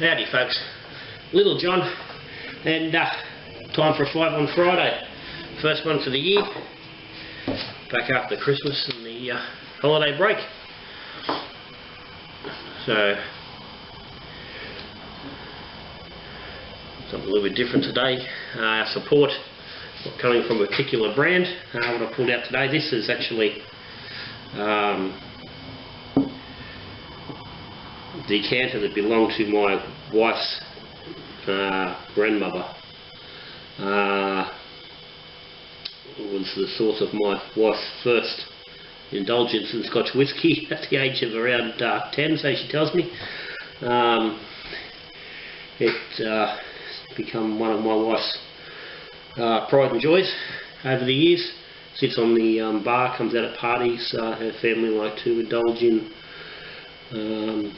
Howdy folks, Little John, and time for a 5 on Friday, first one for the year, back after Christmas and the holiday break. So, something a little bit different today. Our support not coming from a particular brand. What I pulled out today, this is actually decanter that belonged to my wife's grandmother. It was the source of my wife's first indulgence in Scotch whisky at the age of around 10, so she tells me. It's become one of my wife's pride and joys over the years. Sits on the bar, comes out at parties. Her family like to indulge in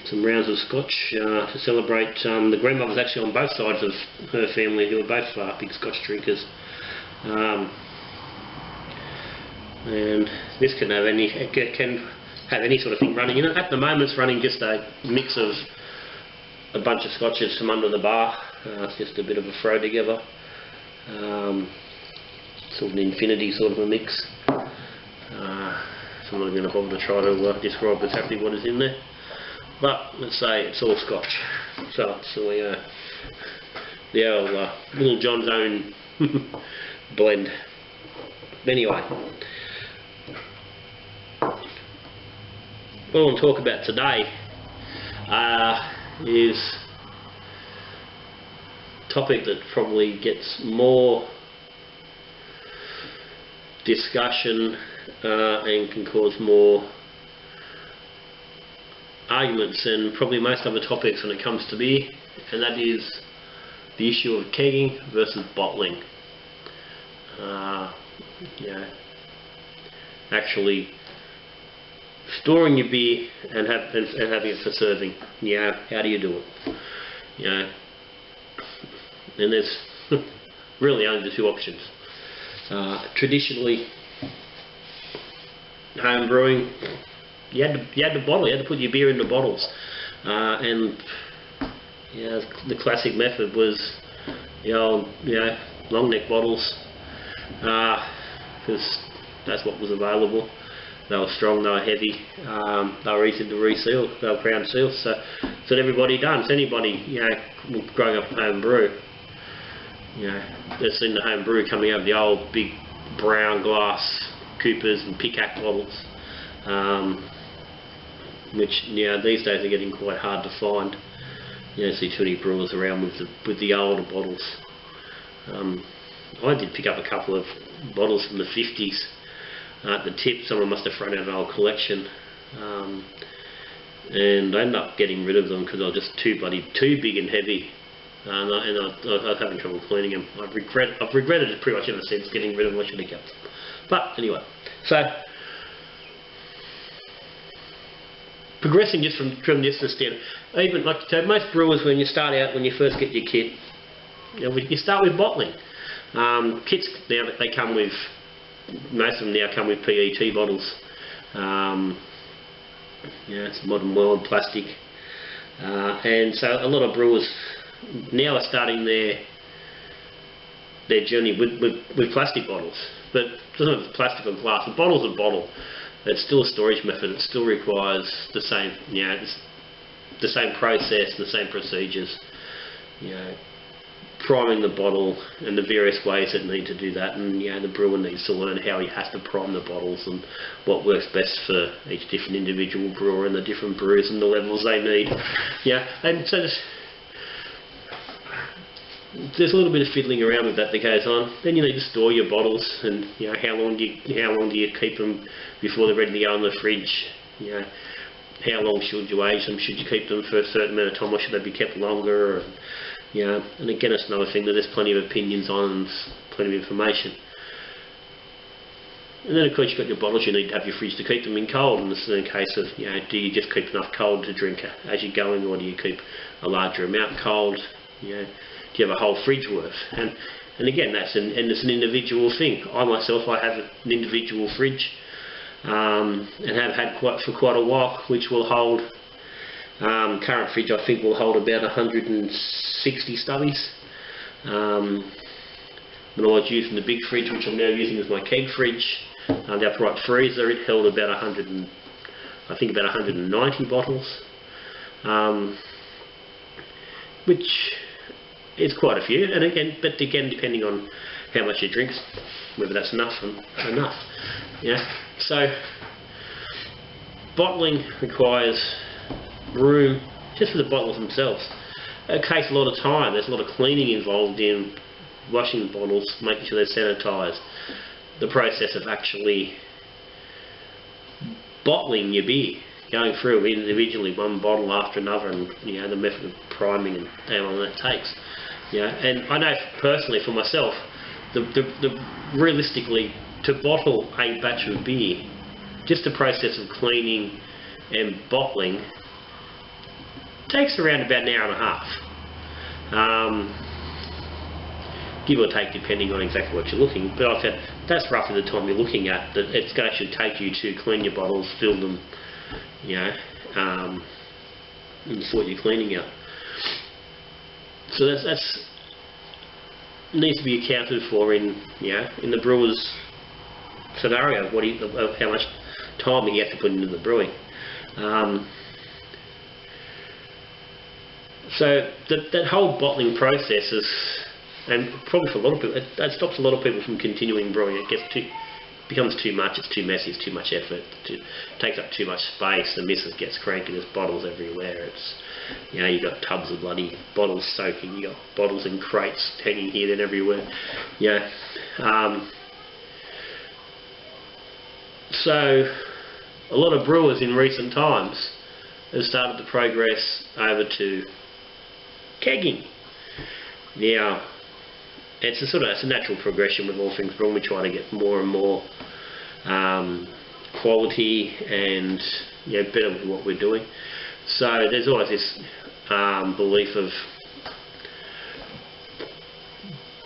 some rounds of scotch to celebrate. The grandmother's actually on both sides of her family, who are both big scotch drinkers. And this can have any sort of thing running in it. At the moment, it's running just a mix of a bunch of scotches from under the bar. It's just a bit of a throw together, sort of an infinity sort of a mix. So I'm not going to bother to try to describe exactly what is in there. But let's say it's all scotch, so it's the old Little John's own blend. Anyway, what I want to talk about today is a topic that probably gets more discussion and can cause more arguments than probably most other topics when it comes to beer, and that is the issue of kegging versus bottling. Actually storing your beer and having it for serving. How do you do it? And there's really only the two options. Traditionally, home brewing, you had to bottle. You had to put your beer into bottles, and the classic method was the old long neck bottles, because that's what was available. They were strong, they were heavy, they were easy to reseal, they were crown seals, so that everybody done. So anybody growing up home brew, they've seen the home brew coming out of the old big brown glass Coopers and Picac bottles, which these days are getting quite hard to find. You don't see too many brewers around with the older bottles. I did pick up a couple of bottles from the 50s at the tip. Someone must have thrown out an old collection, and I ended up getting rid of them because they were just too big and heavy, and I was having trouble cleaning them. I've regretted it pretty much ever since, getting rid of them. I should have kept them. But anyway, so progressing just from this to step, even like most brewers, when you start out, when you first get your kit, you start with bottling. Kits now they come with, most of them now come with PET bottles. It's a modern world, plastic, and so a lot of brewers now are starting their journey with plastic bottles. But it doesn't have plastic or glass. The bottle's a bottle. It's still a storage method. It still requires the same, the same process, the same procedures. Priming the bottle and the various ways that need to do that, and the brewer needs to learn how he has to prime the bottles and what works best for each different individual brewer and the different brews and the levels they need. And so there's a little bit of fiddling around with that goes on. Then you need to store your bottles, and how long do you keep them before they're ready to go in the fridge? How long should you age them? Should you keep them for a certain amount of time, or should they be kept longer? And again, it's another thing that there's plenty of opinions on and plenty of information. And then of course you've got your bottles. You need to have your fridge to keep them in cold, and this is in a case of do you just keep enough cold to drink as you're going, or do you keep a larger amount cold? Do you have a whole fridge worth? And again, it's an individual thing. I myself, I have an individual fridge, and have had for quite a while, which will hold Current fridge I think will hold about 160 stubbies. When I was using the big fridge, which I'm now using as my keg fridge, the upright freezer, it held about 190 bottles, which is quite a few. And again, depending on how much you drink, whether that's enough. Yeah. So bottling requires room just for the bottles themselves. It takes a lot of time. There's a lot of cleaning involved in washing the bottles, making sure they're sanitised. The process of actually bottling your beer, going through individually one bottle after another, and the method of priming and how long that takes. And I know personally for myself, realistically, to bottle a batch of beer, just the process of cleaning and bottling takes around about an hour and a half. Give or take, depending on exactly what you're looking. But I said that's roughly the time you're looking at. That it's going to actually take you to clean your bottles, fill them, and sort your cleaning out. So that's needs to be accounted for in the brewer's scenario. Of how much time you have to put into the brewing. So that whole bottling process is, and probably for a lot of people, that stops a lot of people from continuing brewing. It becomes too much, it's too messy, it's too much effort, it takes up too much space, the missus gets cranky, there's bottles everywhere, it's, you've got tubs of bloody bottles soaking, you've got bottles in crates hanging here and everywhere. So a lot of brewers in recent times have started to progress over to kegging. Now, it's a natural progression with all things brewing. We try to get more and more quality and better with what we're doing. So there's always this belief of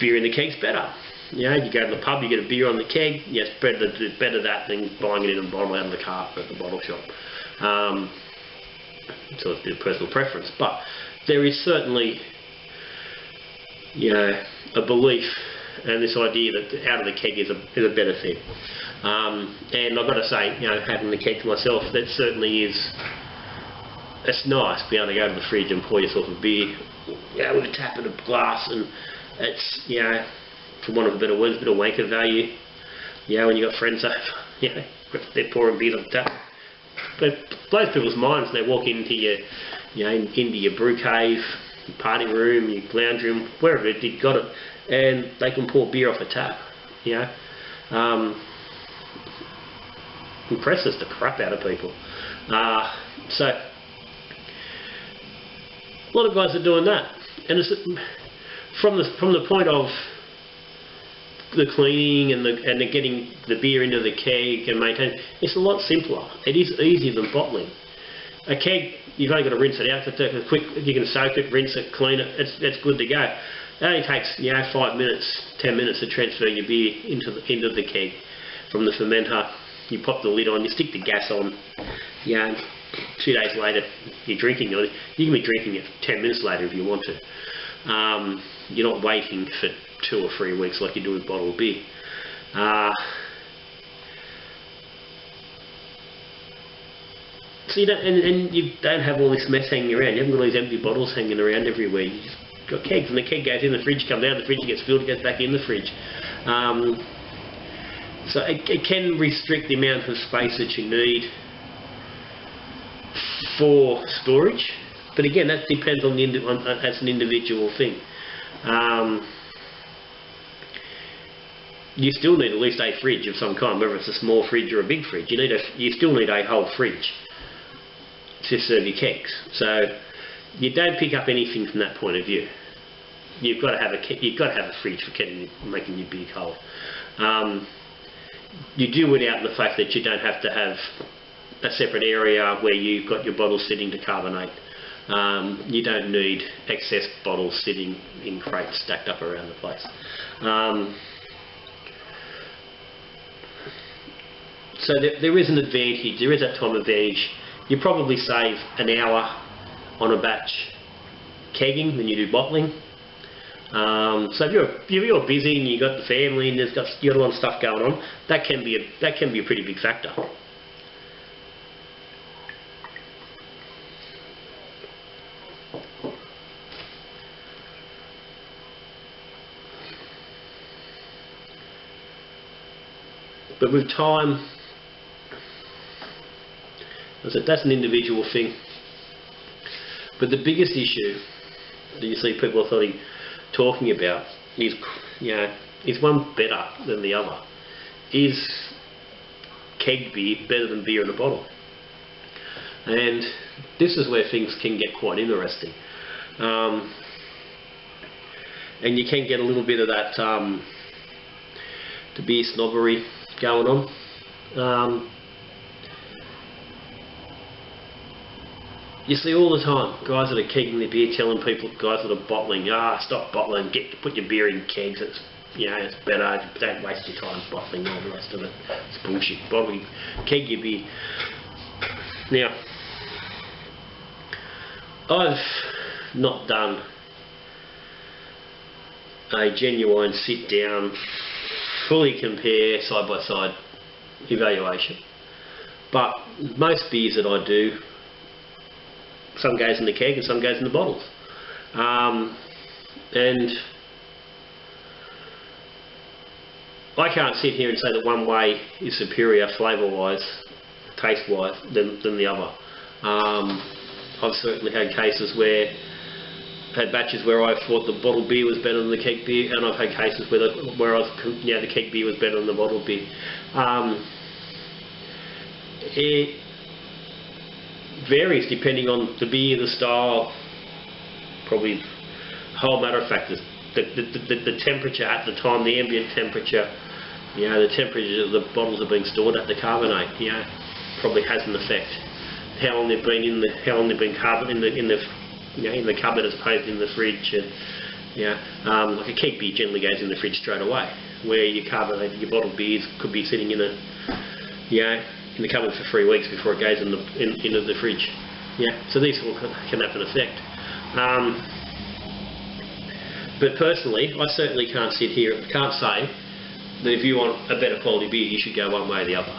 beer in the keg's better. You go to the pub, you get a beer on the keg. Yes, better that than buying it in a bottle out of the cart at the bottle shop. So it's a bit of personal preference, but there is certainly a belief and this idea that out of the keg is a better thing. And I've got to say, having the keg to myself, that certainly is. It's nice being able to go to the fridge and pour yourself a beer, with a tap and a glass, and it's for want of a better word, a bit of wanker value. When you've got friends over, they're pouring beers on the tap. But blows people's minds. They walk into your, into your brew cave, your party room, your lounge room, wherever you've got it, and they can pour beer off a tap. Impresses the crap out of people. So a lot of guys are doing that, and it's from the point of the cleaning and the getting the beer into the keg and maintaining. It's a lot simpler. It is easier than bottling. A keg, you've only got to rinse it out. It's quick. You can soak it, rinse it, clean it. It's good to go. It only takes 5 minutes, 10 minutes to transfer your beer into the keg from the fermenter. You pop the lid on, you stick the gas on. 2 days later, you're drinking it. You can be drinking it 10 minutes later if you want to. You're not waiting for 2 or 3 weeks like you do with bottled beer. So you don't have all this mess hanging around. You haven't got all these empty bottles hanging around everywhere. You just got kegs, and the keg goes in, the fridge comes out, the fridge gets filled, it goes back in the fridge. So it can restrict the amount of space that you need for storage, but again, that depends on as an individual thing. You still need at least a fridge of some kind, whether it's a small fridge or a big fridge. You still need a whole fridge to serve your kegs. So you don't pick up anything from that point of view. You've got to have a fridge for making your beer cold. You do it out in the fact that you don't have to have a separate area where you've got your bottles sitting to carbonate. You don't need excess bottles sitting in crates stacked up around the place. So there is an advantage. There is that time advantage. You probably save an hour on a batch kegging than you do bottling. So if you're busy and you've got the family and you got a lot of stuff going on, that can be a pretty big factor. But with time, that's an individual thing. But the biggest issue that you see people talking about is, is one better than the other? Is keg beer better than beer in a bottle? And this is where things can get quite interesting. And you can get a little bit of that the beer snobbery going on. You see all the time guys that are kegging their beer telling people, guys that are bottling, stop bottling, put your beer in kegs. It's it's better. Don't waste your time bottling all the rest of it. It's bullshit. Bottling, keg your beer. Now, I've not done a genuine sit down, fully compare side by side evaluation, but most beers that I do, some goes in the keg and some goes in the bottles, and I can't sit here and say that one way is superior flavour wise, taste wise than the other. I've certainly had cases where had batches where I thought the bottled beer was better than the keg beer, and I've had cases where the keg beer was better than the bottled beer. It varies depending on the beer, the style, probably a whole matter of factors. The temperature at the time, the ambient temperature, the temperature the bottles are being stored at, the carbonate, probably has an effect. How long they've been in the in the cupboard as opposed to in the fridge, and like a keg beer generally goes in the fridge straight away, where your bottled beers could be sitting in in the cupboard for 3 weeks before it goes into the fridge. So these all can have an effect. But personally, I certainly can't say that if you want a better quality beer, you should go one way or the other.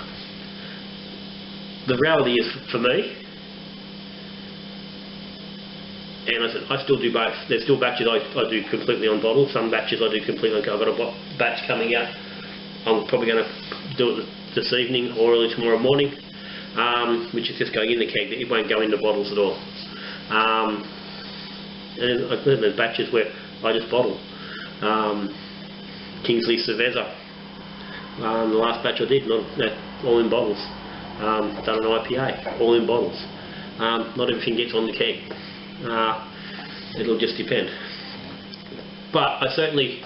The reality is, for me, and I still do both. There's still batches I do completely on bottle. Some batches I do completely on. I've got a batch coming out. I'm probably going to do it this evening or early tomorrow morning, which is just going in the keg. It won't go into bottles at all. And then there's batches where I just bottle. Kingsley Cerveza. The last batch I did, all in bottles. Done an IPA, all in bottles. Not everything gets on the keg. It'll just depend. But I certainly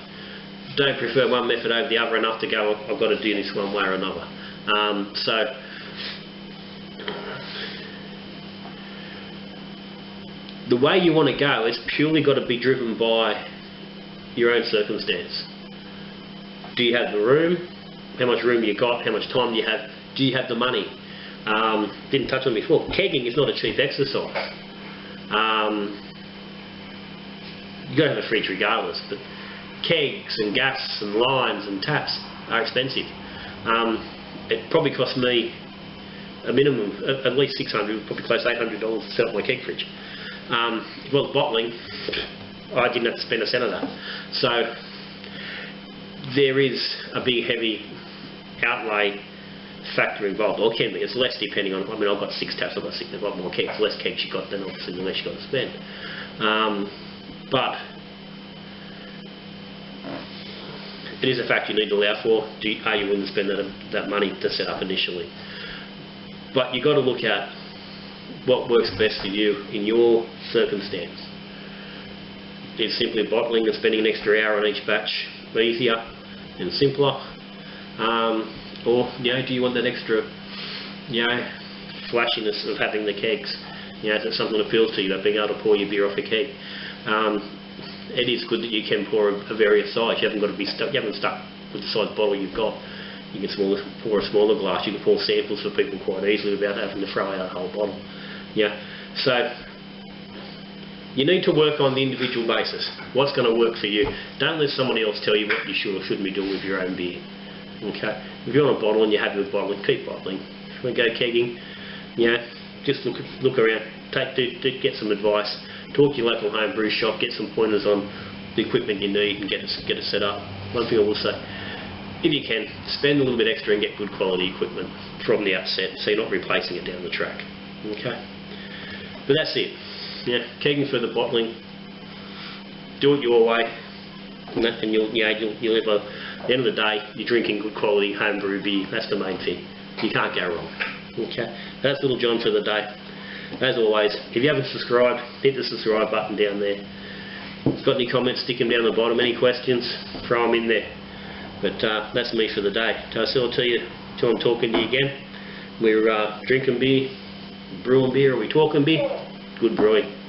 don't prefer one method over the other enough to go, I've got to do this one way or another. So the way you want to go is purely got to be driven by your own circumstance. Do you have the room? How much room you got? How much time do you have? Do you have the money? Didn't touch on before. Kegging is not a cheap exercise. You've got to have a fridge regardless, but kegs and gas and lines and taps are expensive. It probably cost me a minimum, at least $600, probably close to $800 to set up my keg fridge. Well, bottling, I didn't have to spend a cent of that. So there is a big heavy outlay factor involved, or can be. It's less depending on, I've got 6 taps, I've got more kegs. The less kegs you got, then obviously the less you got to spend. But it is a factor you need to allow for. Are you willing to spend that money to set up initially? But you've got to look at what works best for you in your circumstance. Is simply bottling and spending an extra hour on each batch easier and simpler? Or do you want that extra flashiness of having the kegs? Is it something that appeals to you, that being able to pour your beer off a keg? It is good that you can pour a various size. You haven't got to be stuck. You haven't stuck with the size bottle you've got. You can pour a smaller glass. You can pour samples for people quite easily without having to throw out a whole bottle. So You need to work on the individual basis. What's going to work for you? Don't let somebody else tell you what you should or shouldn't be doing with your own beer. Okay? If you're on a bottle and you're happy with bottling, keep bottling. If you want to go kegging, you know, just look around, get some advice, talk to your local home brew shop, get some pointers on the equipment you need and get it set up. One thing I will say, if you can, spend a little bit extra and get good quality equipment from the outset, so you're not replacing it down the track. Okay? But that's it. Yeah, kegging for the bottling. Do it your way, and you'll have at the end of the day, you're drinking good quality home brew beer. That's the main thing. You can't go wrong. Okay, that's Little John for the day. As always, if you haven't subscribed, hit the subscribe button down there. If you've got any comments, stick them down the bottom. Any questions, throw them in there. But that's me for the day. So I'll tell you till I'm talking to you again. We're drinking beer, brewing beer, are we talking beer? Good brewing.